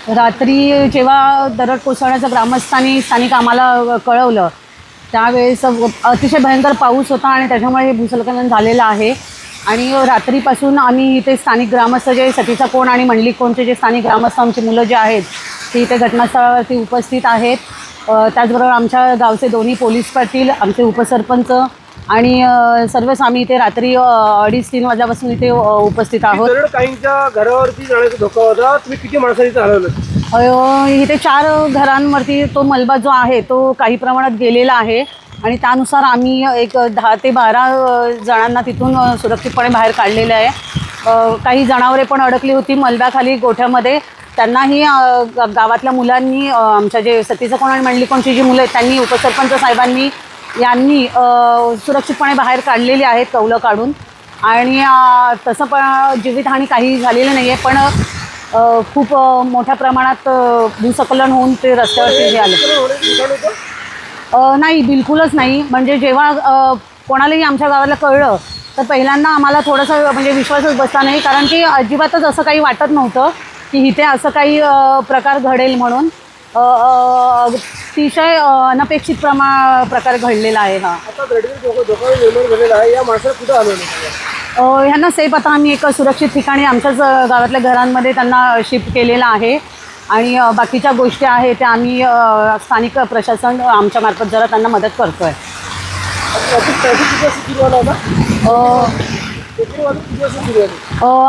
रात्री जेव्हा दरड कोसळण्याचं ग्रामस्थांनी स्थानिक आम्हाला कळवलं त्यावेळेस अतिशय भयंकर पाऊस होता आणि त्याच्यामुळे हे भूस्खलन झालेलं आहे। आणि रात्रीपासून आम्ही इथे स्थानिक ग्रामस्थ जे सतीचा कोण आणि मंडलिक कोणचे जे स्थानिक ग्रामस्थ आमची मुलं जे आहेत ते इथे घटनास्थळावरती उपस्थित आहेत। त्याचबरोबर आमच्या गावचे दोन्ही पोलीस पाटील, आमचे उपसरपंच आणि सर्वच आम्ही इथे रात्री 2:30-3 वाजल्यापासून इथे उपस्थित आहोत। काहींच्या घरावरती जाण्याचा धोका होता, तुम्ही किती माणसांनी चालवलं? इथे 4 घरांवरती तो मलबा जो आहे तो काही प्रमाणात गेलेला आहे आणि त्यानुसार आम्ही एक 10 ते 12 जणांना तिथून सुरक्षितपणे बाहेर काढलेलं आहे। काही जनावरे पण अडकली होती मलब्याखाली गोठ्यामध्ये, त्यांनाही गावातल्या मुलांनी, आमच्या जे सतीचं कोण आणि मंडलिक कोणची जी मुलं आहेत त्यांनी, उपसरपंच साहेबांनी यांनी सुरक्षितपणे बाहेर काढलेली आहेत कौलं काढून। आणि तसं पण जीवितहानी काही झालेलं नाही आहे, पण खूप मोठ्या प्रमाणात भूस्खलन होऊन ते रस्त्यावरती हे आले नाही, बिलकुलच नाही। म्हणजे जेव्हा कोणालाही आमच्या गावाला कळलं तर पहिल्यांदा आम्हाला थोडंसं म्हणजे विश्वासच बसला नाही, कारण की अजिबातच असं काही वाटत नव्हतं की इथे असं काही प्रकार घडेल म्हणून। अतिशय अनपेक्षित प्रकार घडलेला आहे हा। ह्यांना सेफ आता आम्ही एक सुरक्षित ठिकाणी आमच्याच गावातल्या घरांमध्ये त्यांना शिफ्ट केलेलं आहे आणि बाकीच्या गोष्टी आहेत त्या आम्ही स्थानिक प्रशासन आमच्या मार्फत जरा त्यांना मदत करतो आहे।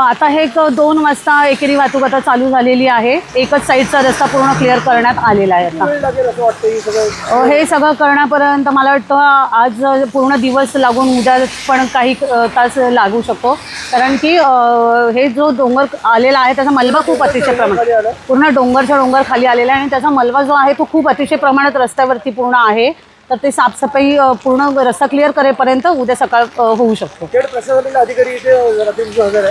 आता हे 2 वाजता एकेरी वाहतूक आता चालू झालेली आहे। एकच साईडचा रस्ता पूर्ण क्लिअर करण्यात आलेला आहे आता। हे सगळं करण्यापर्यंत मला वाटतं आज पूर्ण दिवस लागून उद्या पण काही तास लागू शकतो, कारण की हे जो डोंगर आलेला आहे त्याचा मलबा खूप अतिशय प्रमाणात पूर्ण डोंगरच्या डोंगर खाली आलेला आहे आणि त्याचा मलबा जो आहे तो खूप अतिशय प्रमाणात रस्त्यावरती पूर्ण आहे। तर ते साफसफाई पूर्ण रस्ता क्लिअर करेपर्यंत उद्या सकाळ होऊ शकतो। खेड प्रशासनातील अधिकारी इथे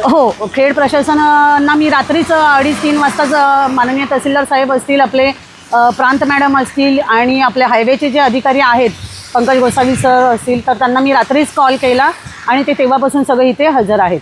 हो, खेड प्रशासनांना मी रात्रीच 2:30-3 वाजताच माननीय तहसीलदार साहेब असतील, आपले प्रांत मॅडम असतील आणि आपले हायवेचे जे अधिकारी आहेत पंकज गोसावी सर असतील, तर त्यांना मी रात्रीच कॉल केला आणि ते तेव्हापासून सगळे इथे हजर आहेत।